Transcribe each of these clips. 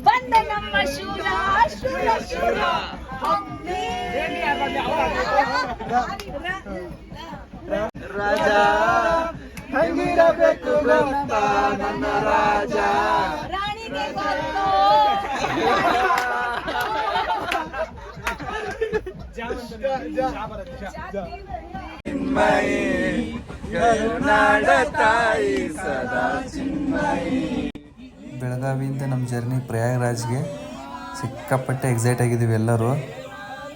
ಬಂದ ನಮ್ಮ ಶೂರ ಶೂರ ಶೂರ ರಾಜ ಹಂಗಿರಬೇಕು ಭಕ್ತ ನನ್ನ ರಾಜ ರಾಣಿಗೆ ಚಿನ್ಮಯಿ ಕರುನಾಡ ತಾಯಿ ಸದಾ ಚಿನ್ಮಯಿ. ಬೆಳಗಾವಿಯಿಂದ ನಮ್ಮ ಜರ್ನಿ ಪ್ರಯಾಗ್ರಾಜ್ಗೆ ಸಿಕ್ಕಾಪಟ್ಟೆ ಎಕ್ಸೈಟ್ ಆಗಿದ್ದೀವಿ ಎಲ್ಲರೂ.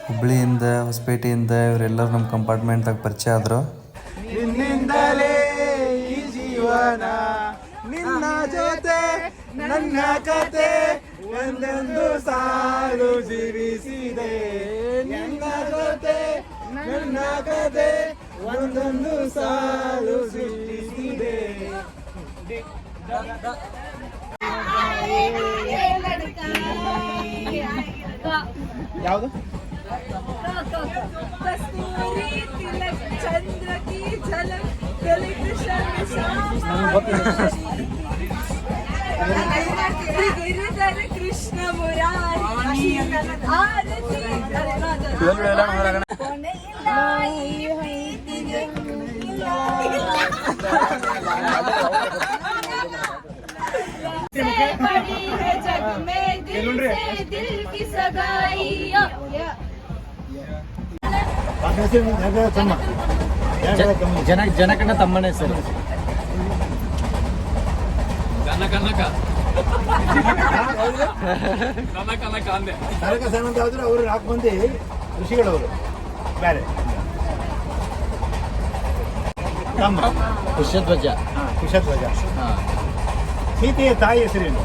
ಹುಬ್ಳಿಯಿಂದ ಹೊಸಪೇಟೆಯಿಂದ ಇವರೆಲ್ಲರೂ ನಮ್ಮ ಕಂಪಾರ್ಟ್ಮೆಂಟ್ದಾಗ ಪರಿಚಯ ಆದರು. ನಿನ್ನಿಂದಲೇ ಈ ಜೀವನ ನಿನ್ನ ಜೊತೆ ನನ್ನ ಕತೆ ಒಂದೊಂದು ಸಾಲು ಜೀವಿಸಿದೆ. ನಿನ್ನ ಜೊತೆ ನನ್ನ ಕತೆ ಒಂದೊಂದು ಸಾಲು ಸೃಷ್ಟಿಸಿದೆ. ಯಾವುದು ಕಸ್ತೂರಿ ತಿಲಕ್ ಚಂದ್ರ ಕಿ ಝಲಕ್ ಗಲಿ ಕೃಷ್ಣ ಗಿರಿಧರ ಕೃಷ್ಣ ಮುರಾರಿ ಆರತಿ ಕೊನೆಯಿಲ್ಲ ಈ ಪ್ರೀತಿಗೆ बड़ी है जग में दिल से दिल की सगाई. ಜನಕನ ತಮ್ಮನ ಹೆಸರು ಕನಕ ಅಂದೆ. ನರಕ ಸನಂತ ಆದ್ರೆ ಅವರು 4 ಮಂದಿ ಋಷಿಗಳವರು ಬೇರೆ. ತಮ್ಮ ಕುಶಧ್ವಜ. ಕುಶಧ್ವಜ. ಸೀತೆಯ ತಾಯಿ ಹೆಸರೇನು?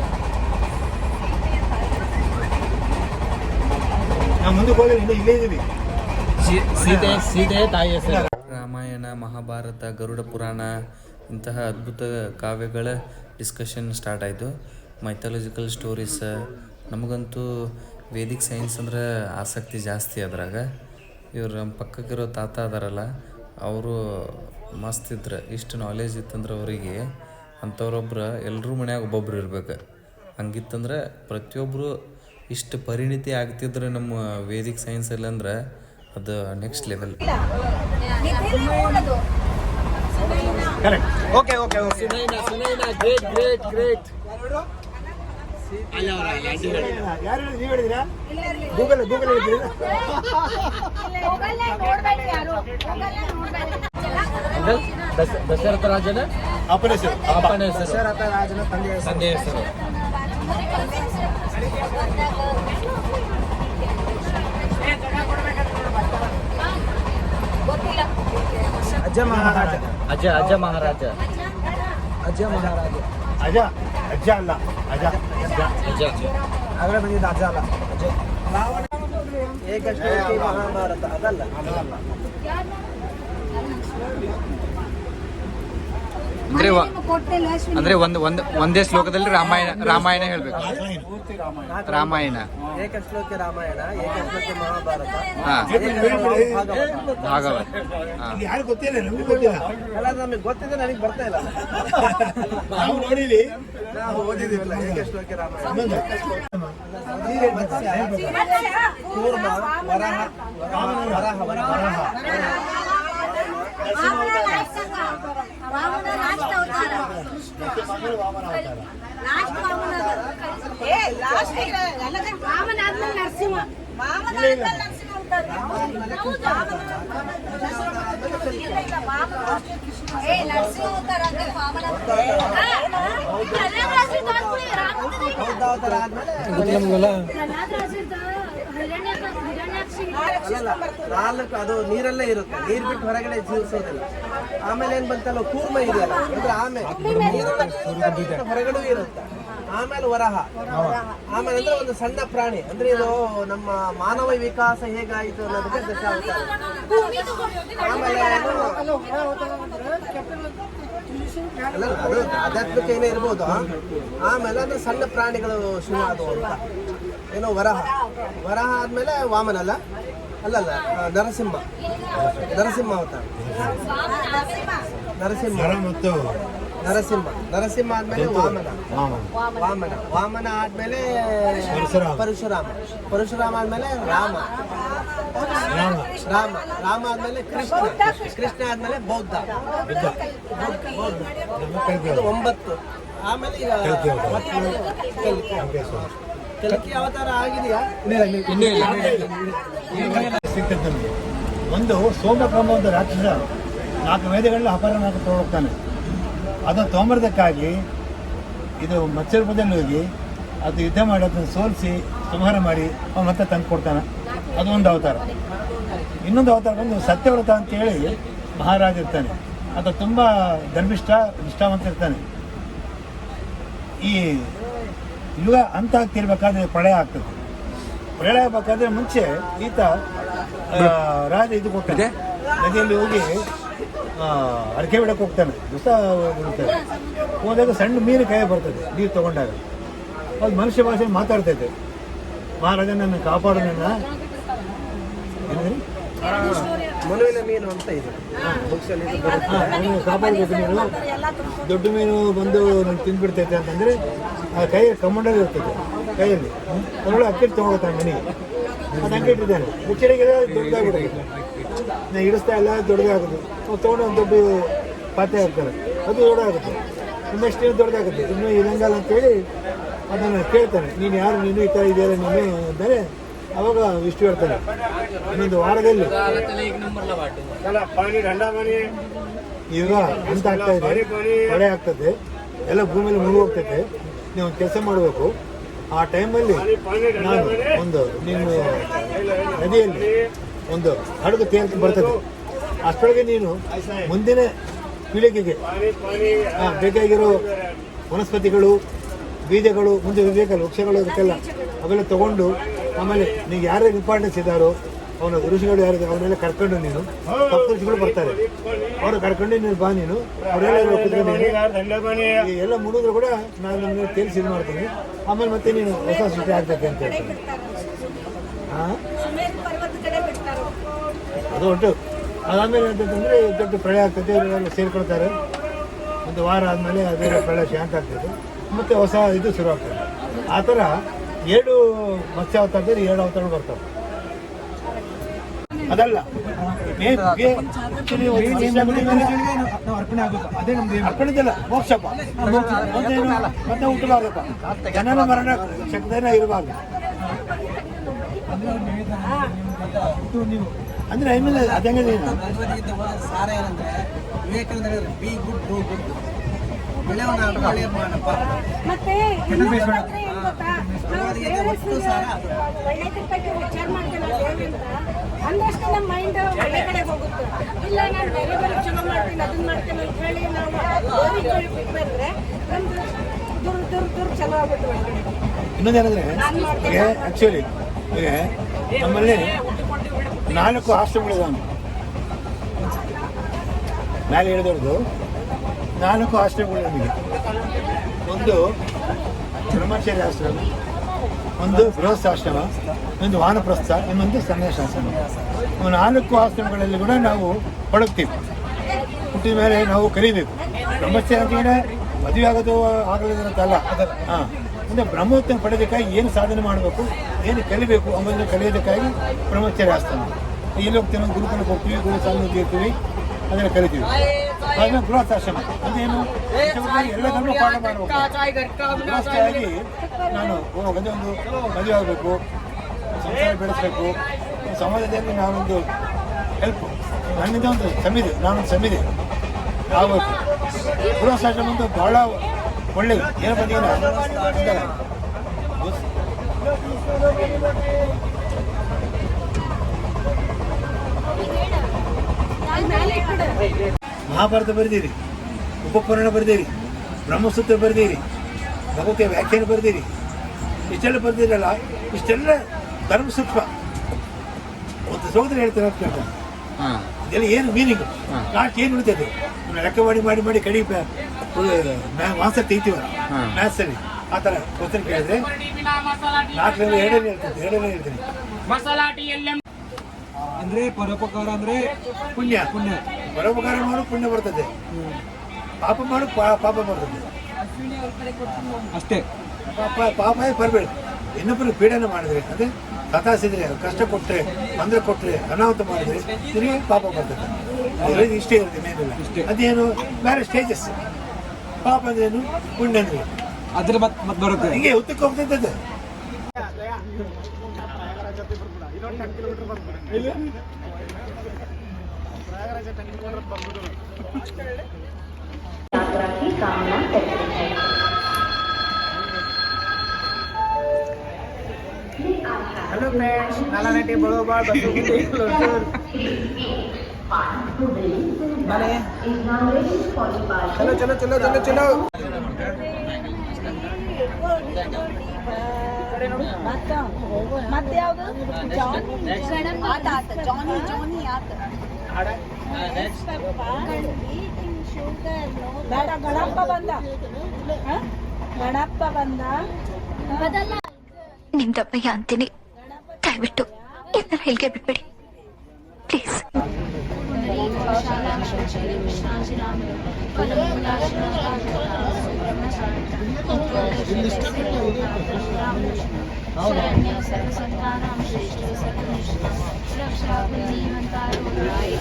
ನಾವು ಮುಂದಕ್ಕೆ ಹೋಗಿ ಇಲ್ಲೇ ಇದ್ದೀವಿ. ಸೀತೆಯ ತಾಯಿ ಹೆಸರು. ರಾಮಾಯಣ, ಮಹಾಭಾರತ, ಗರುಡ ಪುರಾಣ ಇಂತಹ ಅದ್ಭುತ ಕಾವ್ಯಗಳ ಡಿಸ್ಕಷನ್ ಸ್ಟಾರ್ಟ್ ಆಯಿತು. Mythological stories. ನಮಗಂತೂ ವೇದಿಕ್ ಸೈನ್ಸ್ ಅಂದ್ರೆ ಆಸಕ್ತಿ ಜಾಸ್ತಿ. ಅದ್ರಾಗ ಇವ್ರು ನಮ್ಮ ಪಕ್ಕಕ್ಕಿರೋ ತಾತ ಅದಾರಲ್ಲ, ಅವರು ಮಸ್ತ್ ಇದ್ರು. ಇಷ್ಟು ನಾಲೆಜ್ ಇತ್ತಂದ್ರೆ ಅವರಿಗೆ ಅಂಥವ್ರೊಬ್ರು ಎಲ್ಲರೂ ಮನ್ಯಾಗ ಒಬ್ಬೊಬ್ರು ಇರ್ಬೇಕು. ಹಂಗಿತ್ತಂದ್ರೆ ಪ್ರತಿಯೊಬ್ಬರು ಇಷ್ಟು ಪರಿಣಿತಿ ಆಗ್ತಿದ್ರೆ ನಮ್ಮ ವೇದಿಕ್ ಸೈನ್ಸಲ್ಲಿ ಅಂದ್ರೆ ಅದು next level. Okay okay okay. Sunaina great great great. ಯಾರು ನೀವು ಹೇಳಿದಿರಾ? ಗೂಗಲ್ ಹೇಳಿದ್ದೀರಾ? ದಶರಥ ರಾಜನ ಅಪ್ಪನ ಹೆಸರು. ದಶರಥ ರಾಜನ ತಂದೆ ಹೆಸರು. ಅಜ್ಜ ಮಹಾರಾಜ. ಅಜ್ಜ ಮಹಾರಾಜ. ಅಜ್ಜ ಅಲ್ಲ ಅಜ್ಜ. ಆಗಲೇ ಬಂದಿದ್ದ ಅಜ್ಜ ಅಲ್ಲ. ಏಕಶ್ಲೋಕಿ ಮಹಾಭಾರತ ಅದಲ್ಲ. ಅಂದ್ರೆ ಒಂದೇ ಶ್ಲೋಕದಲ್ಲಿ ರಾಮಾಯಣ ಹೇಳ್ಬೇಕು. ರಾಮಾಯಣ, ಏಕಶ್ಲೋಕಿ ರಾಮಾಯಣ, ಏಕಶ್ಲೋಕಿ ಮಹಾಭಾರತ, ಭಾಗವತ್. ಯಾರು ಗೊತ್ತಿಲ್ಲ, ನಮಗೆ ಗೊತ್ತಿಲ್ಲ. ಎಲ್ಲ ನಮಗೆ ಗೊತ್ತಿದೆ, ನನಗೆ ಬರ್ತಾ ಇಲ್ಲ. ನಾವು ನೋಡಿವಿ, ನಾವು ಓದಿದೀವಲ್ಲ. ಏಕಶ್ಲೋಕಿ ರಾಮಾಯಣ, ಕೂರ್ಮ, ವರಹ, ನಾಲ್ಕು ಅದು ನೀರಲ್ಲೇ ಇರುತ್ತೆ, ನೀರ್ ಬಿಟ್ಟು ಹೊರಗಡೆ ಜೀವಿಸೋದಿಲ್ಲ. ಆಮೇಲೆ ಏನ್ ಬಂತಲ್ಲ ಕೂರ್ಮ ಇದೆಯಲ್ಲ, ಅಂದ್ರೆ ಆಮೇಲೆ ಹೊರಗಡೆ ಇರುತ್ತೆ. ಆಮೇಲೆ ವರಹ, ಆಮೇಲೆ ಅಂದ್ರೆ ಒಂದು ಸಣ್ಣ ಪ್ರಾಣಿ, ಅಂದ್ರೆ ಇದು ನಮ್ಮ ಮಾನವ ವಿಕಾಸ ಹೇಗಾಯಿತು ಅನ್ನೋದಕ್ಕೆ ದಶಾವತಾರ. ಆಮೇಲೆ ಅದು ಆಧ್ಯಾತ್ಮಿಕ ಏನೇ ಇರ್ಬೋದು. ಆಮೇಲೆ ಅಂದ್ರೆ ಸಣ್ಣ ಪ್ರಾಣಿಗಳು ಶುರು ಆದವು ಅಂತ ಏನೋ ವರಹ. ವರಹ ಆದ್ಮೇಲೆ ವಾಮನ ಅಲ್ಲ, ಅಲ್ಲಲ್ಲ ನರಸಿಂಹ ಅವತಾರ. ನರಸಿಂಹ ಆದ್ಮೇಲೆ ವಾಮನ ಆದ್ಮೇಲೆ ಪರಶುರಾಮ ಆದ್ಮೇಲೆ ರಾಮ ಆದ್ಮೇಲೆ ಕೃಷ್ಣ ಆದ್ಮೇಲೆ ಬೌದ್ಧ. ಇದು 9. ಆಮೇಲೆ ಈಗ ಕಲ್ಕಿ ಅವತಾರ ಆಗಿದೆಯಾ? ಸಿಗ್ತದೆ ನಮಗೆ. ಒಂದು ಸೋಮಬ್ರಹ್ಮ ಒಂದು ರಾಕ್ಷಸ 4 ವೇದಗಳಲ್ಲಿ ಅಪಹರಣ ಮಾಡ್ಕೊಂಡು ಹೋಗ್ತಾನೆ. ಅದನ್ನು ತೊಗೊಂಬರ್ದಕ್ಕಾಗಿ ಇದು ಮತ್ಸ್ಯರೂಪದಲ್ಲಿ ಹೋಗಿ ಅದು ಯುದ್ಧ ಮಾಡಿ ಅದನ್ನು ಸೋಲಿಸಿ ಸಂಹಾರ ಮಾಡಿ ಅವನು ಮತ್ತೆ ತಂದು ಕೊಡ್ತಾನೆ. ಅದು ಒಂದು ಅವತಾರ. ಇನ್ನೊಂದು ಅವತಾರ ಬಂದು ಸತ್ಯವ್ರತ ಅಂತೇಳಿ ಮಹಾರಾಜ ಇರ್ತಾನೆ. ಅದು ತುಂಬ ನಿಷ್ಠಾವಂತ ಇರ್ತಾನೆ. ಈ ಯುಗ ಅಂತ ಆಗ್ತಿರ್ಬೇಕಾದ್ರೆ ಪ್ರಳಯ ಆಗ್ತದೆ. ಪ್ರಳಯ ಆಗಬೇಕಾದ್ರೆ ಮುಂಚೆ ಈತ ರಾಜ ಇದಕ್ಕೆ ಹೋಗ್ತಾನೆ, ನದಿಯಲ್ಲಿ ಹೋಗಿ ಅಡಿಕೆ ಬಿಡಕ್ಕೆ ಹೋಗ್ತಾನೆ. ದಿವಸ ಹೋದಾಗ ಸಣ್ಣ ಮೀನು ಕೈ ಬರ್ತದೆ ನೀರು ತಗೊಂಡಾಗ. ಅದು ಮನುಷ್ಯ ಭಾಷೆ ಮಾತಾಡ್ತೈತೆ, ಮಹಾರಾಜ ನನ್ನ ಕಾಪಾಡು, ನನ್ನ ಮನುವಿನ ಮೀನು ಅಂತ ಇದೆ. ಕಾಪಾಡಬೇಕು, ನೀನು ದೊಡ್ಡ ಮೀನು ಬಂದು ನಾನು ತಿಂದ್ಬಿಡ್ತೈತೆ ಅಂತಂದರೆ ಆ ಕೈ ಕಮ್ಮಂಡಲ್ಲಿ ಇರ್ತೈತೆ ಕೈಯಲ್ಲಿ. ಅದರೊಳಗೆ ಅಕ್ಕಿ ತೊಗೊಳ್ತಾನೆ ಮನೆಗೆ. ಅದು ಅಂಕಿ ಇಟ್ಟಿದ್ದಾನೆ. ಮುಚ್ಚಳಿಗೆ ದೊಡ್ಡದಾಗ್ಬಿಡುತ್ತೆ. ನಾನು ಹಿಡಿಸ್ತಾ ಇಲ್ಲ, ದೊಡ್ಡದಾಗುತ್ತೆ. ತೊಗೊಂಡು ಒಂದು ದೊಡ್ಡ ಪಾತ್ರೆ ಹಾಕ್ತಾರೆ, ಅದು ದೊಡ್ಡದಾಗುತ್ತೆ. ಇನ್ನಷ್ಟು ದೊಡ್ಡದಾಗುತ್ತೆ. ಇನ್ನೂ ಇರಂಗಲ್ಲ ಅಂತೇಳಿ ಅದನ್ನು ಕೇಳ್ತಾನೆ, ನೀನು ಯಾರು, ನೀನು ಈ ಥರ ಇದೆಯಲ್ಲ ನೀನು ಅಂದರೆ ಅವಾಗ ಇಷ್ಟು ಹೇಳ್ತಾನೆ. ಇನ್ನೊಂದು ವಾರದಲ್ಲಿ ಈಗ ಅಂತ ಆಗ್ತಾ ಇದೆ, ಮಳೆ ಆಗ್ತದೆ, ಎಲ್ಲ ಭೂಮಿಯಲ್ಲಿ ಮುಳುಗಿ ಹೋಗ್ತೈತೆ. ನೀವು ಒಂದು ಕೆಲಸ ಮಾಡಬೇಕು. ಆ ಟೈಮಲ್ಲಿ ನಾನು ಒಂದು ನಿಮ್ಮ ನದಿಯಲ್ಲಿ ಒಂದು ಹಡಗು ತೇಲ್ತು ಬರ್ತದೆ. ಅಷ್ಟರೊಳಗೆ ನೀನು ಮುಂದಿನ ಪೀಳಿಗೆಗೆ ಬೇಕಾಗಿರೋ ವನಸ್ಪತಿಗಳು, ಬೀಜಗಳು, ಮುಂದೆ ಬೇಕಲ್ಲ ವೃಕ್ಷಗಳು, ಇದಕ್ಕೆಲ್ಲ ಅವೆಲ್ಲ ತೊಗೊಂಡು, ಆಮೇಲೆ ನೀವು ಯಾರು ಇಂಪಾರ್ಟೆನ್ಸ್ ಇದ್ದಾರೋ ಅವನು ಋಷಿಗಳು ಯಾರಿದ್ದಾರೆ ಅವನ್ನೆಲ್ಲ ಕರ್ಕೊಂಡು, ನೀನು ತಪ್ಪು ಋಷಿಗಳು ಬರ್ತಾರೆ, ಅವರು ಕರ್ಕೊಂಡು ನೀನು ಬಾ. ನೀನು ಅವರೆಲ್ಲ ಎಲ್ಲ ಮುಡಿದ್ರು ಕೂಡ ನಾನು ನಮಗೆ ತೇಲ್ಸಿ ಇದು ಮಾಡ್ತೀನಿ. ಆಮೇಲೆ ಮತ್ತೆ ನೀನು ಹೊಸ ಸೃಷ್ಟಿ ಆಗ್ತೈತೆ ಅಂತ ಹೇಳ್ತೀನಿ. ಅದು ಒಟ್ಟು ಅದಾದಮೇಲೆ ಅಂತಂದರೆ ದೊಡ್ಡ ಪ್ರಳಯ ಆಗ್ತೈತೆ. ಇವರೆಲ್ಲ ಸೇರ್ಕೊಳ್ತಾರೆ. ಒಂದು ವಾರ ಆದಮೇಲೆ ಅದೇ ಪ್ರಳಯ ಶಾಂತ ಆಗ್ತೈತೆ. ಮತ್ತು ಹೊಸ ಇದು ಶುರು ಆಗ್ತದೆ. ಆ ಥರ 7 ಮತ್ಸ್ಯ ಅವತಾರದಲ್ಲಿ 7 ಅವತಾರಗಳು ಬರ್ತವೆ. ಅದಲ್ಲ ಅರ್ಪಣೆದಲ್ಲ ಮೋಕ್ಷಪ್ಪ. ಮತ್ತೆ ಹುಟ್ಟಬಾರ್ದಪ್ಪ, ಜನನ ಮರಣ ಶಬ್ದನ ಇರಬಾರ್ದು. ಅಂದ್ರೆ ಆಮೇಲೆ ಅದಂಗೆ ಸಾರ ಏನಂದ್ರೆ Vivekananda be good do good. ಒಳ್ಳೆಯ ಮಾಡಪ್ಪ. ಮತ್ತೆ ವಿಚಾರ ಮಾಡ್ತೀನಿ ಅಂದಷ್ಟು ನಮ್ಮ ಮೈಂಡ್ ಒಳ್ಳೆ ಕಡೆ ಹೋಗುತ್ತೆ. ಇಲ್ಲ ನಾನು ಬೇರೆ ಬೇರೆ ಚಲೋ ಮಾಡ್ತೀನಿ, ಅದನ್ನ ಮಾಡ್ತೀನಿ ಅಂತ ಹೇಳಿ ನಾವು ಬಿಟ್ಬಂದ್ರೆ ನಮ್ದು ದುರ್ ಚಲೋ ಆಗ್ಬಿಟ್ಟು. ಇನ್ನೊಂದೇನಂದ್ರೆ ಈಗ ಆ್ಯಕ್ಚುಲಿ ಈಗ ನಮ್ಮಲ್ಲಿ 4 ಆಶ್ರಮಗಳಿದಾವೆ. ಮೇಲೆ ಹೇಳಿದವ್ರದ್ದು 4 ಆಶ್ರಮಗಳು ನಮಗೆ. ಒಂದು ಬ್ರಹ್ಮಚರ್ಯ ಆಶ್ರಮ, ಒಂದು ಗೃಹಸ್ಥಾಶ್ರಮ, ಒಂದು ವಾನಪ್ರಸ್ಥ, ಇನ್ನೊಂದು ಸನ್ಯಾಸಾಶ್ರಮ. 4 ಆಶ್ರಮಗಳಲ್ಲಿ ಕೂಡ ನಾವು ಪಡುತ್ತೀವಿ. ಹುಟ್ಟಿದ ಮೇಲೆ ನಾವು ಕಲಿಬೇಕು. ಬ್ರಹ್ಮಚರ್ಯ ಅಂತ ಮದುವೆ ಆಗೋದು ಆಗಲಿದಂತಲ್ಲ. ಅಂದರೆ ಬ್ರಹ್ಮೋತ್ತಮ ಪಡೆಯೋದಕ್ಕಾಗಿ ಏನು ಸಾಧನೆ ಮಾಡಬೇಕು, ಏನು ಕಲಿಬೇಕು ಅನ್ನೋದನ್ನು ಕಲಿಯೋದಕ್ಕಾಗಿ ಬ್ರಹ್ಮಚರ್ಯ ಆಶ್ರಮ. ಎಲ್ಲಿ ಹೋಗ್ತೀವಿ, ಗುರುಕುಲಕ್ಕೆ ಹೋಗ್ತೀವಿ, ಗುರು ಸಾಧನೆ ಇರ್ತೀವಿ, ಅದನ್ನು ಕಲಿತೀವಿ. ಆಮೇಲೆ ಗೃಹಸ್ಥಾಶ್ರಮ ಅದೇನು, ಎಲ್ಲದನ್ನು ಪಾಠ ಮಾಡಬೇಕು. ಗೃಹಸ್ಥಾಗಿ ನಾನು ಅದೇ ಒಂದು ಮದುವೆ ಆಗಬೇಕು, ಸಂಸಾರ ಬೆಳೆಸಬೇಕು, ಸಮಾಜದಲ್ಲಿ ನಾನೊಂದು ಹೆಲ್ಪ್, ನನ್ನಿಂದ ಒಂದು ಸಮಿತಿ, ನಾನೊಂದು ಸಮಿತಿ ಆಗಬೇಕು. ಗೃಹಸ್ಥಾಶ್ರಮ ಒಂದು ಬಹಳ ಒಳ್ಳೆಯದು. ಏನಪ್ಪ ಮಹಾಭಾರತ ಬರೆದಿರಿ, ಉಪಪುರಾಣ ಬರೆದಿರಿ, ಬ್ರಹ್ಮಸೂತ್ರ ಬರೆದಿರಿ, ಭಗವತಿಯ ವ್ಯಾಖ್ಯಾನ ಬರೆದಿರಿ, ಇಷ್ಟೆಲ್ಲ ಬರೆದಿರಲ್ಲ. ಇಷ್ಟೆಲ್ಲ ಧರ್ಮಸೂತ್ರ ಒಂದು ಸೋದರ ಹೇಳ್ತಾರೆ ಅಂತ ಕೇಳ್ತಾರೆ. ಇದೆಲ್ಲ ಏನು ಮೀನಿಂಗು, ಲಾಸ್ಟ್ ಏನು ಉಳಿತದೆ? ಲೆಕ್ಕ ಮಾಡಿ ಕಡಿ ಮಾಸ ತೆಗಿತೀವಲ್ಲ ಮ್ಯಾಥ್ಸಲ್ಲಿ, ಆ ಥರ ಕ್ವಶನ್ ಕೇಳಿದ್ರೆ 4 2 ಹೇಳ್ತೀನಿ. ಅಂದ್ರೆ ಪರೋಪಕಾರ ಅಂದ್ರೆ ಪುಣ್ಯ ಪರೋಪಕಾರ ಮಾಡು ಪುಣ್ಯ ಬರ್ತದೆ, ಪಾಪ ಮಾಡು ಪಾಪ ಬರ್ತದೆ ಅಷ್ಟೇ. ಪಾಪ ಬರಬೇಡ. ಇನ್ನೊಬ್ಬರಿಗೆ ಪೀಡನೆ ಮಾಡಿದ್ರೆ ಅದೇ ಸತಾಸಿದ್ರೆ, ಕಷ್ಟ ಕೊಟ್ಟರೆ, ತೊಂದರೆ ಕೊಟ್ಟರೆ, ಅನಾಹುತ ಮಾಡಿದ್ರೆ ನಿನಗೆ ಪಾಪ ಬರ್ತದೆ. ಇಷ್ಟೇ ಇರುತ್ತೆ, ಮೇಲಿಲ್ಲ. ಅದೇನು ಬೇರೆ ಸ್ಟೇಜಸ್. ಪಾಪ ಅಂದ್ರೇನು, ಪುಣ್ಯ ಅಂದ್ರೆ ಅದ್ರ ಮತ್ತೆ ಬರುತ್ತೆ. ಹಿಂಗೆ ಉತ್ತಕ್ಕೆ ಹೋಗ್ತಿದ್ದದ್ದು. हेलो फ्रेंड्स, नाला नटी बड़ोबार बसु चलो चलो चलो चलो चलो ಮತ್ತೆ ಯಾವುದು ಆತ ಜಾನಿ ಜಾನಿ ಆತ ಬೇಡ. ಗಣಪ್ಪ ಬಂದ, ಗಣಪ್ಪ ಬಂದ. ನಿಮ್ದಪ್ಪಯ್ಯ ಅಂತೀನಿ, ದಯವಿಟ್ಟು ಇದನ್ನ ಹೇಳಿಕೆ ಬಿಟ್ಬಿಡಿ ಪ್ಲೀಸ್.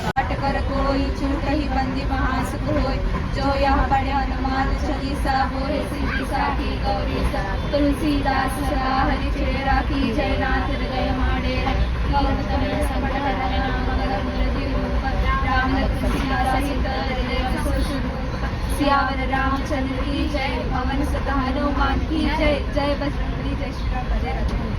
पाठ कर कोई छूट ही बंदी महासुख होय, जो यह पढ़े हनुमान चालीसा होय सिद्धि साखी गौरी सा। तुलसीदास सदा हरि चेरा की जयनाथ हृदय माडेरा। राम सीता सहित हृदय सियावर रामचंद्र की जय, पवन सुत हनुमान की जय। जय बजरंगबली जय श्री राम जय रघुवीर।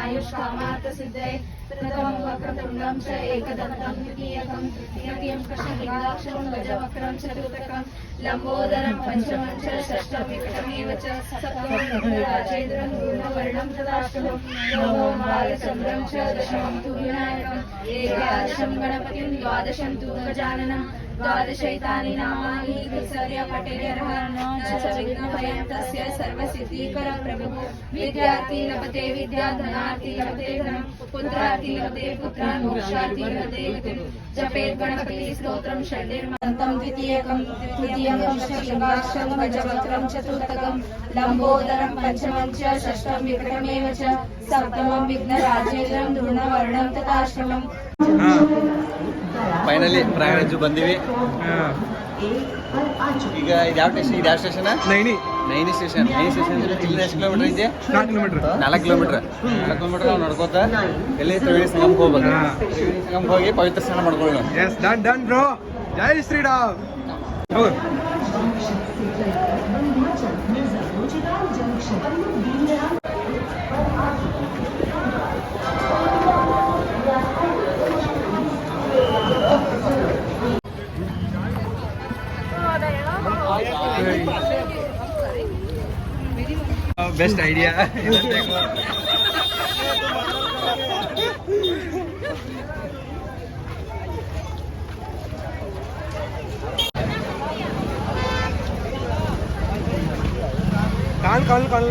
आयुष कामार्थ सिद्धये प्रथमं वक्रतुण्डं च एकदन्तं द्वितीयकं तृतीयं कृष्णलिङ्गाक्षं गजवक्त्रं चतुर्थकं लम्बोदरं पञ्चमं च षष्ठं विकटमेव च सप्तमं राजेन्द्रं गुरुवर्णं तदाष्टमं नवमं बालचन्द्रं च दशमं तु विनायकम् एकादशं गणपतिं द्वादशं तु गजाननं द्वादशैतानि नामानि पठेर्यः न च विघ्नभयं तस्य सर्वसिद्धिकरं प्रभुः। विद्यार्थी लभते विद्या, धनार्थी लभते धनं, पुत्रार्थी लभते पुत्रान्, मोक्षार्थी लभते गतिं। जपेत् गणपति स्तोत्रं षड्निर्मन्तं द्वितीयकं तृतीयं कृष्णलिङ्गाक्षं गजवक्त्रं चतुर्थकं लम्बोदरं पञ्चमं च षष्ठं विकटमेव च सप्तमं विघ्नराजेन्द्रं ಧೂರ್ಣವರ್ಣಂ ತಥಾಷ್ಟಮಂ. ಫೈನಲಿ ಪ್ರಯಾಣ ಬಂದಿವಿ. ಈಗ ಇದು ಯಾವ ಸ್ಟೇಷನ್? ಇದು ಯಾವ station? Naini station. Naini station ಇಲ್ಲಿ ಎಷ್ಟು ಕಿಲೋಮೀಟರ್ ಇದೆ? 4 ಕಿಲೋಮೀಟರ್ ನಾವು ನಡ್ಕೋತ ಎಲ್ಲಿ ತ್ರಿವೇಣಿ ಸಂಗಮಕ್ಕೆ ಹೋಗ್ಬೇಕು. ತ್ರಿವೇಣಿ ಸಂಗಮಕ್ಕೆ ಹೋಗಿ ಪವಿತ್ರ ಸ್ನಾನ ಮಾಡ್ಕೊಳ್ಳೋಣ. Done bro. ಜೈ ಶ್ರೀರಾಮ್. Best idea. ಕಾಣ್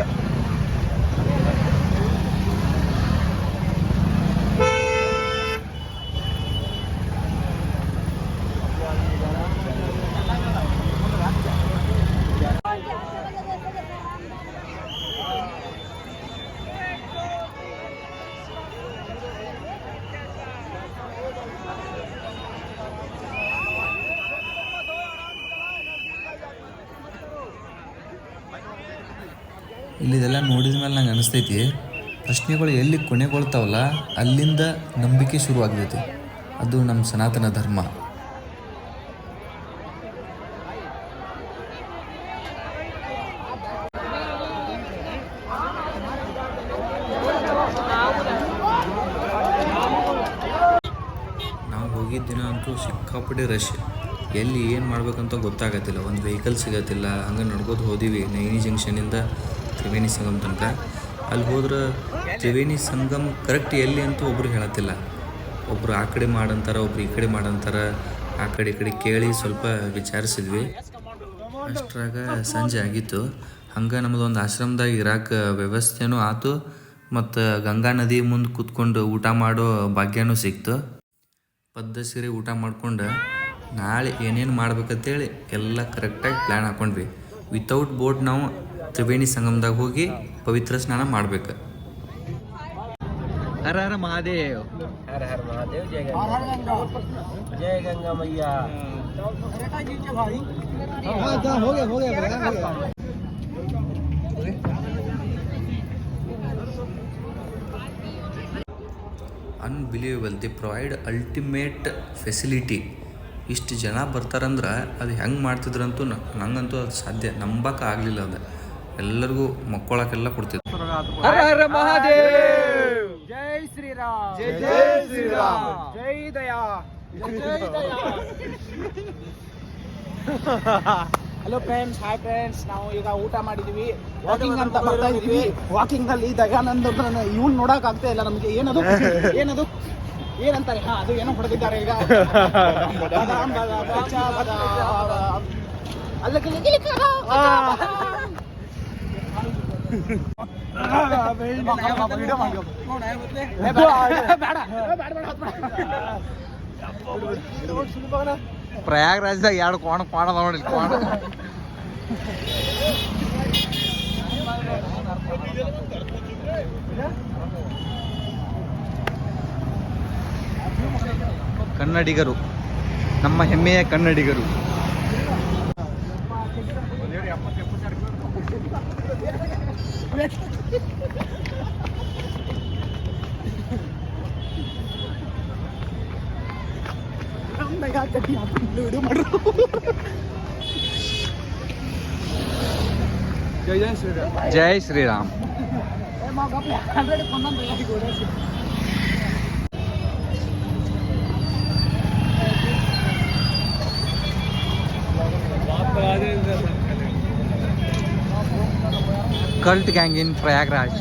ಇಲ್ಲಿದೆಲ್ಲ ನೋಡಿದ ಮೇಲೆ ನಂಗೆ ಅನಿಸ್ತೈತಿ, ಪ್ರಶ್ನೆಗಳು ಎಲ್ಲಿ ಕೊನೆಗೊಳ್ತಾವಲ್ಲ ಅಲ್ಲಿಂದ ನಂಬಿಕೆ ಶುರುವಾಗ್ತೈತಿ. ಅದು ನಮ್ಮ ಸನಾತನ ಧರ್ಮ. ನಾವು ಹೋಗಿದ್ದ ದಿನ ಅಂತೂ ಸಿಕ್ಕಾಪಟ್ಟೆ ರಶ್. ಎಲ್ಲಿ ಏನು ಮಾಡ್ಬೇಕಂತ ಗೊತ್ತಾಗತ್ತಿಲ್ಲ, ಒಂದು ವೆಹಿಕಲ್ ಸಿಗತ್ತಿಲ್ಲ. ಹಂಗೆ ನಡ್ಕೋದು ಹೋದಿವಿ ನೈನಿ ಜಂಕ್ಷನಿಂದ ತ್ರಿವೇಣಿ ಸಂಗಮ ತನಕ. ಅಲ್ಲಿ ಹೋದ್ರೆ ತ್ರಿವೇಣಿ ಸಂಗಮ ಕರೆಕ್ಟ್ ಎಲ್ಲಿ ಅಂತೂ ಒಬ್ರು ಹೇಳತ್ತಿಲ್ಲ. ಒಬ್ಬರು ಆ ಕಡೆ ಮಾಡಂತಾರೆ, ಒಬ್ರು ಈ ಕಡೆ ಮಾಡಂತಾರೆ. ಆ ಕಡೆ ಈ ಕಡೆ ಕೇಳಿ ಸ್ವಲ್ಪ ವಿಚಾರಿಸಿದ್ವಿ. ಅಷ್ಟರಾಗ ಸಂಜೆ ಆಗಿತ್ತು. ಹಂಗೆ ನಮ್ಮದೊಂದು ಆಶ್ರಮದಾಗ ಇರಾಕ ವ್ಯವಸ್ಥೆನೂ ಆಯ್ತು, ಮತ್ತು ಗಂಗಾ ನದಿ ಮುಂದೆ ಕೂತ್ಕೊಂಡು ಊಟ ಮಾಡೋ ಭಾಗ್ಯನೂ ಸಿಕ್ತು. ಪದ್ಧತಿ ಊಟ ಮಾಡ್ಕೊಂಡು ನಾಳೆ ಏನೇನು ಮಾಡ್ಬೇಕಂತೇಳಿ ಎಲ್ಲ ಕರೆಕ್ಟಾಗಿ ಪ್ಲ್ಯಾನ್ ಹಾಕ್ಕೊಂಡ್ವಿ. ವಿತೌಟ್ ಬೋಟ್ ನಾವು ತ್ರಿವೇಣಿ ಸಂಗಮದಾಗ ಹೋಗಿ ಪವಿತ್ರ ಸ್ನಾನ ಮಾಡ್ಬೇಕು. ಹರ ಹರ ಮಹಾದೇವ್. हर हर महादेव, जय गंगा, जय गंगा मैया. हो गया. Unbelievable, the provide ultimate facility. ಇಷ್ಟು ಜನ ಬರ್ತಾರಂದ್ರೆ ಅದು ಹೆಂಗೆ ಮಾಡ್ತಿದ್ರಂತೂ ನಂಗಂತೂ ಅದು ಸಾಧ್ಯ ನಂಬಕ್ಕೆ ಆಗಲಿಲ್ಲ. ಅದು ಎಲ್ಲರಿಗೂ ಮಕ್ಕಳಕ್ಕೆಲ್ಲ ಕೊಡ್ತಿದ್ರು. ಹರ ಹರ ಮಹಾದೇವ್. जय श्री राम, ಜೈ ಶ್ರೀರಾಮ್. जय दया, जय Daya. Hello friends, hi friends. ನಾವು ಈಗ ಊಟ ಮಾಡಿದೀವಿ, ವಾಕಿಂಗ್ ಅಂತ ಬರ್ತಾ ಇದೀವಿ. ವಾಕಿಂಗ್ ಅಲ್ಲಿ ದಯಾನಂದ ಇವ್ನು ನೋಡಕ್ ಆಗ್ತಾ ಇಲ್ಲ ನಮಗೆ. ಏನದು ಏನಂತಾರೆ? ಅದು ಏನೋ ಹೊಡೆದಿದ್ದಾರೆ ಈಗ. ಪ್ರಯಾಗ್ರಾಜ್ದಾಗ 2 ಕೋಣ ಅದ ನೋಡಿ. ಕೋಣ ಕನ್ನಡಿಗರು, ನಮ್ಮ ಹೆಮ್ಮೆಯ ಕನ್ನಡಿಗರು. ಜೈ Shriram. Cult gang in Prayagraj.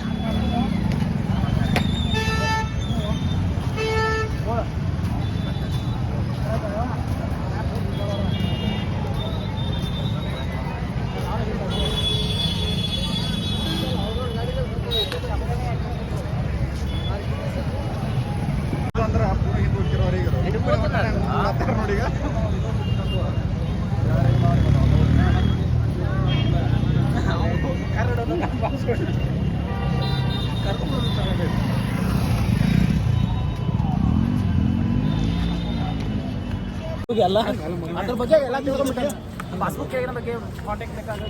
ಅದ್ರ ಬಗ್ಗೆ ಎಲ್ಲ ತಿಳ್ಕೊಂಡ್ಬಿಟ್ಟೆ. ಪಾಸ್ಬುಕ್ ಬಗ್ಗೆ ಕಾಂಟ್ಯಾಕ್ಟ್ ಬೇಕಾದ್ರೆ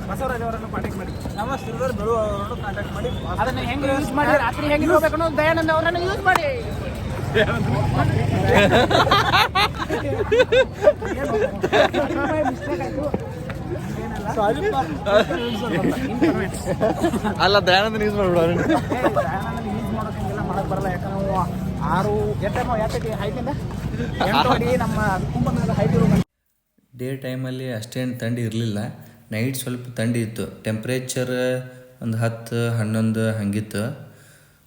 ಬಸವರಾಜ್ ಅವರನ್ನು ಕಾಂಟ್ಯಾಕ್ಟ್ ಮಾಡಿ, ನಮ್ಮ ಶ್ರೀಧರ್ ಬೆಳು ಅವರನ್ನು ಕಾಂಟ್ಯಾಕ್ಟ್ ಮಾಡಿ ಅದನ್ನು ಹೆಂಗೆ ಯೂಸ್ ಮಾಡಿ, ರಾತ್ರಿ ಹೆಂಗೆ ಹೋಗ್ಬೇಕು ಅನ್ನೋದು ದಯಾನಂದ ಅವರನ್ನು ಯೂಸ್ ಮಾಡಿ. ಅಲ್ಲ, ದಯಾನಂದ ಯೂಸ್ ಮಾಡ್ಬಿಡೋರು. ದಯಾನಂದ ಯೂಸ್ ಮಾಡೋಕ್ಕೆಲ್ಲ ಮಾಡಕ್ ಬರಲ್ಲ. ಯಾಕಂದ್ರೆ ನಾವು 6 ಹೈಟಿಂದ 8 ಅಡಿ ನಮ್ಮ ಕುಂಭಮೇಳದ ಹೈಟ್ ಇರೋ. ಡೇ ಟೈಮಲ್ಲಿ ಅಷ್ಟೇನು ಥಂಡಿ ಇರಲಿಲ್ಲ, ನೈಟ್ ಸ್ವಲ್ಪ ಥಂಡಿ ಇತ್ತು. ಟೆಂಪ್ರೇಚರ್ ಒಂದು 10-11 ಹಂಗಿತ್ತು.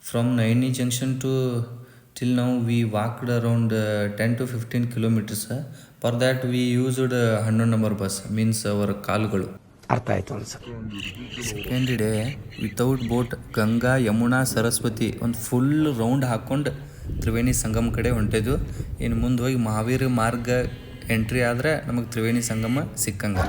From Naini junction to till ನಾವು we walked around 10 to 15 kilometers. For that we used 11 number bus, means ಅವರ ಕಾಲುಗಳು. ಅರ್ಥ ಆಯ್ತು ಅನ್ಸುತ್ತೆ. Second day without boat Ganga, Yamuna, Saraswati ಒಂದು ಫುಲ್ ರೌಂಡ್ ಹಾಕ್ಕೊಂಡು ತ್ರಿವೇಣಿ ಸಂಗಮ ಕಡೆ ಹೊಂಟಿದ್ವು. ಇನ್ನು ಮುಂದೆ ಹೋಗಿ ಮಹಾವೀರ ಮಾರ್ಗ ಎಂಟ್ರಿ ಆದರೆ ನಮಗೆ ತ್ರಿವೇಣಿ ಸಂಗಮ ಸಿಕ್ಕಂಗೆ.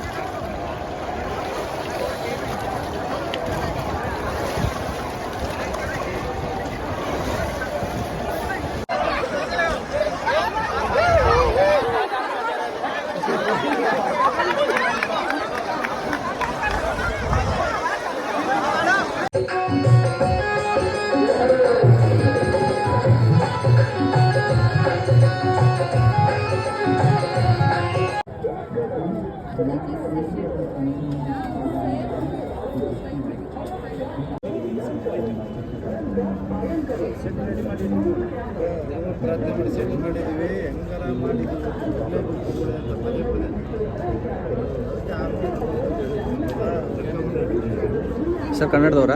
ಸರ್ ಕನ್ನಡದವರಾ?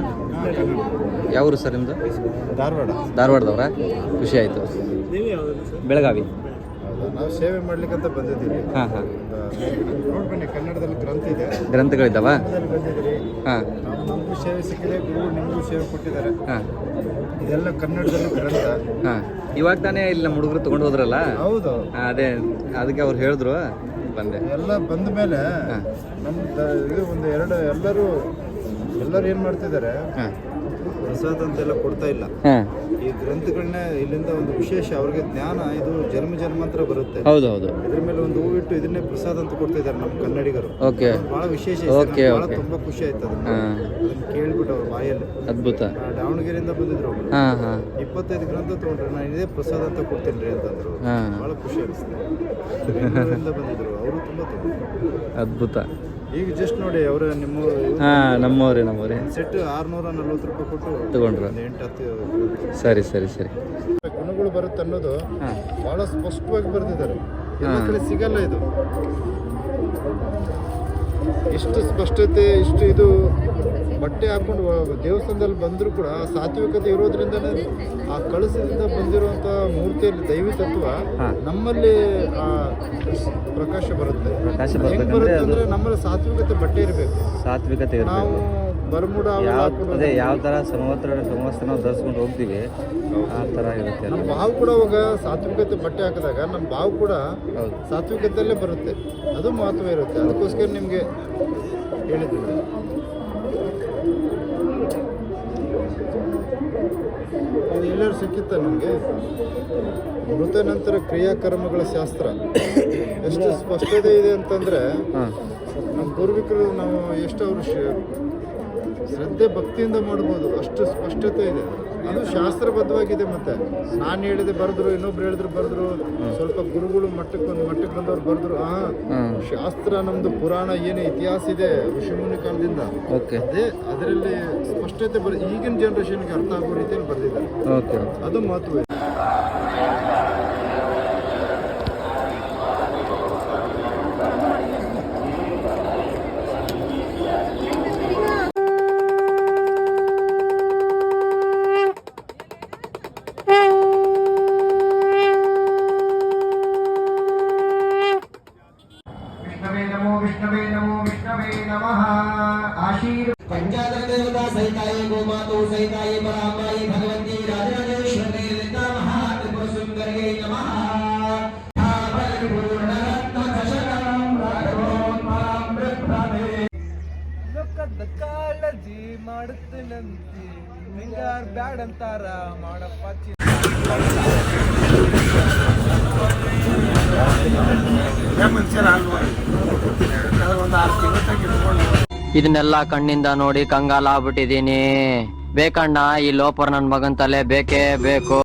ಯಾವರು ಸರ್ ನಿಮ್ಮದು? ಧಾರವಾಡ. ಧಾರವಾಡದವರಾ? ಖುಷಿ ಆಯಿತು. ಬೆಳಗಾವಿ. ನಾವು ಸೇವೆ ಮಾಡ್ಲಿಕ್ಕಂತ ಬಂದಿದ್ದೀವಿ. ಹಾಂ ಹಾಂ. ನೋಡಿ ಬನ್ನಿ, ಕನ್ನಡದಲ್ಲಿ ಗ್ರಂಥ ಇದೆ, ಗ್ರಂಥಗಳಿದ್ದಾವ? ಬಂದಿದ್ದೀರಿ. ಹಾಂ ನಮಗೂ ಸೇವೆ ಸಿಕ್ಕಿದೆ, ಗುರು ನಿಮಗೂ ಸೇವೆ ಕೊಟ್ಟಿದ್ದಾರೆ. ಹಾಂ ಇದೆಲ್ಲ ಕನ್ನಡದಲ್ಲಿ ಗ್ರಂಥ. ಹಾಂ. ಇವಾಗ ತಾನೇ ಇಲ್ಲಿ ನಮ್ಮ ಹುಡುಗರು ತೊಗೊಂಡು ಹೋದ್ರಲ್ಲ? ಹೌದು. ಅದೇ ಅದಕ್ಕೆ ಅವ್ರು ಹೇಳಿದ್ರು, ಬಂದೆ. ಎಲ್ಲ ಬಂದ ಮೇಲೆ ನಮ್ಮ ಇದು ಒಂದು ಎರಡು ಎಲ್ಲರೂ ಏನು ಮಾಡ್ತಿದ್ದಾರೆ, ಹಾಂ ಪ್ರಸಾದ ಅಂತೆಲ್ಲ ಕೊಡ್ತಾ ಇಲ್ಲ. ಹಾಂ. ಈ ಗ್ರಂಥಗಳನ್ನ ಇಲ್ಲಿಂದ ಒಂದು ವಿಶೇಷ ಅವ್ರಿಗೆ ಜ್ಞಾನ, ಇದು ಜನ್ಮಾಂತರ ಬರುತ್ತೆ. ಹೌದು ಹೌದು. ಇದ್ರ ಮೇಲೆ ಒಂದು ಹೂವಿಟ್ಟು ಇದನ್ನೇ ಪ್ರಸಾದ ಅಂತ ಕೊಡ್ತಿದ್ದಾರೆ ನಮ್ಮ ಕನ್ನಡಿಗರು. ಓಕೆ. ಬಹಳ ವಿಶೇಷ. ಓಕೆ ಬಹಳ ಓಕೆ. ತುಂಬಾ ಖುಷಿ ಆಯ್ತು ಅದನ್ನ ಹಾಂ. ಕೇಳ್ಬಿಟ್ಟು ಅವ್ರ ಬಾಯಲ್ಲಿ. ಅದ್ಭುತ. ದಾವಣಗೆರೆಯಿಂದ ಬಂದಿದ್ರು ಅವರು. ಹಾಂ ಹಾಂ. 25 ಗ್ರಂಥ ತಗೊಂಡ್ರೆ ನಾನು ಇದೇ ಪ್ರಸಾದ ಅಂತ ಕೊಡ್ತೀನಿ ಅಂತಂದ್ರು. ಹಾಂ. ಬಹಳ ಖುಷಿ ಅನಿಸ್ತು. ಬೆಂಗಳೂರಿಂದ ಬಂದಿದ್ರು ಅವರು, ತುಂಬಾ ತಗೊಂಡ್ರು. ಅದ್ಭುತ. ಈಗ ಜಸ್ಟ್ ನೋಡಿ ಅವರ ನಿಮ್ಮ ಹಾಂ ನಮ್ಮವರೇ ಸೆಟ್ 640 ರೂಪಾಯಿ ಕೊಟ್ಟು ತಗೊಂಡ್ರು. 8-10 ಸರಿ ಸರಿ ಸರಿ. ಗುಣಗಳು ಬರುತ್ತೆ ಅನ್ನೋದು ಹಾಂ. ಬಹಳ ಸ್ಪಷ್ಟವಾಗಿ ಬರೆದಿದ್ದಾರೆ. ಎಲ್ಲ ಕಡೆ ಸಿಗಲ್ಲ ಇದು, ಇಷ್ಟು ಸ್ಪಷ್ಟತೆ, ಇಷ್ಟು ಇದು. ಬಟ್ಟೆ ಹಾಕೊಂಡು ದೇವಸ್ಥಾನದಲ್ಲಿ ಬಂದರೂ ಕೂಡ ಸಾತ್ವಿಕತೆ ಇರೋದ್ರಿಂದನೇ ಆ ಕಳಸದಿಂದ ಬಂದಿರುವಂಥ ಮೂರ್ತಿಯಲ್ಲಿ ದೈವಿ ತತ್ವ ನಮ್ಮಲ್ಲಿ ಪ್ರಕಾಶ ಬರುತ್ತೆ. ಹೆಂಗೆ ಬರುತ್ತೆ ಅಂದರೆ ನಮ್ಮಲ್ಲಿ ಸಾತ್ವಿಕತೆ ಬಟ್ಟೆ ಇರಬೇಕು, ಸಾತ್ವಿಕತೆ. ನಾವು ಬರ್ಮುಡ ಅದೇ ಯಾವ ಥರ ಸಂವತ್ಸರ ನಾವು ಧರಿಸ್ಕೊಂಡು ಹೋಗ್ತೀವಿ ಆ ಥರ ಇರುತ್ತೆ. ನಮ್ಮ ಬಾವು ಕೂಡ ಅವಾಗ ಸಾತ್ವಿಕತೆ ಬಟ್ಟೆ ಹಾಕಿದಾಗ ನಮ್ಮ ಬಾವು ಕೂಡ ಸಾತ್ವಿಕತೆಯಲ್ಲೇ ಬರುತ್ತೆ, ಅದು ಮಹತ್ವ ಇರುತ್ತೆ. ಅದಕ್ಕೋಸ್ಕರ ನಿಮಗೆ ಹೇಳಿದ್ದೀನಿ. ಇದು ಎಲ್ಲರೂ ಸಿಕ್ಕಿತ್ತ ನಿಮಗೆ? ಮೃತ ನಂತರ ಕ್ರಿಯಾಕರ್ಮಗಳ ಶಾಸ್ತ್ರ ಎಷ್ಟು ಸ್ಪಷ್ಟತೆ ಇದೆ ಅಂತಂದರೆ, ನಮ್ಮ ಪೂರ್ವಿಕರು ನಾವು ಎಷ್ಟು ಅವರು ಶ್ರದ್ಧೆ ಭಕ್ತಿಯಿಂದ ಮಾಡ್ಬೋದು, ಅಷ್ಟು ಸ್ಪಷ್ಟತೆ ಇದೆ. ಅದು ಶಾಸ್ತ್ರಬದ್ಧವಾಗಿದೆ. ಮತ್ತೆ ನಾನು ಹೇಳಿದೆ ಬರೆದ್ರು, ಇನ್ನೊಬ್ರು ಹೇಳಿದ್ರು ಬರೆದ್ರು, ಸ್ವಲ್ಪ ಗುರುಗಳು ಮಟ್ಟಕ್ಕೆ ಬಂದವ್ರು ಬರೆದ್ರು. ಶಾಸ್ತ್ರ ನಮ್ದು ಪುರಾಣ ಏನು ಇತಿಹಾಸ ಇದೆ ಋಷಿಮುನಿ ಕಾಲದಿಂದ, ಅದೇ ಅದರಲ್ಲಿ ಸ್ಪಷ್ಟತೆ ಈಗಿನ ಜನರೇಷನ್ಗೆ ಅರ್ಥ ಆಗೋ ರೀತಿಯಲ್ಲಿ ಬರೆದಿದ್ದಾರೆ. ಅದು ಮಹತ್ವ ಇದೆ. पंचादेवता सहिताय गोमातो सहिताय पराम्बाय भगवती राजराजेश्वरी ललिता महात्रिपुर सुंदरी नमः। ಕಾಳಜಿ ಮಾಡುತ್ತೇನಂತೆ ನಿಂಗಾರ್ ಬ್ಯಾಡ್ ಅಂತಾರ ಮಾಡಪ್ಪ. ಇದನ್ನೆಲ್ಲ ಕಣ್ಣಿಂದ ನೋಡಿ ಕಂಗಾಲ ಆಗ್ಬಿಟ್ಟಿದೀನಿ. ಬೇಕಣ್ಣ, ಈ ಲೋಪರ್ ನನ್ ಮಗನ್ ತಲೆ ಬೇಕೇ ಬೇಕು.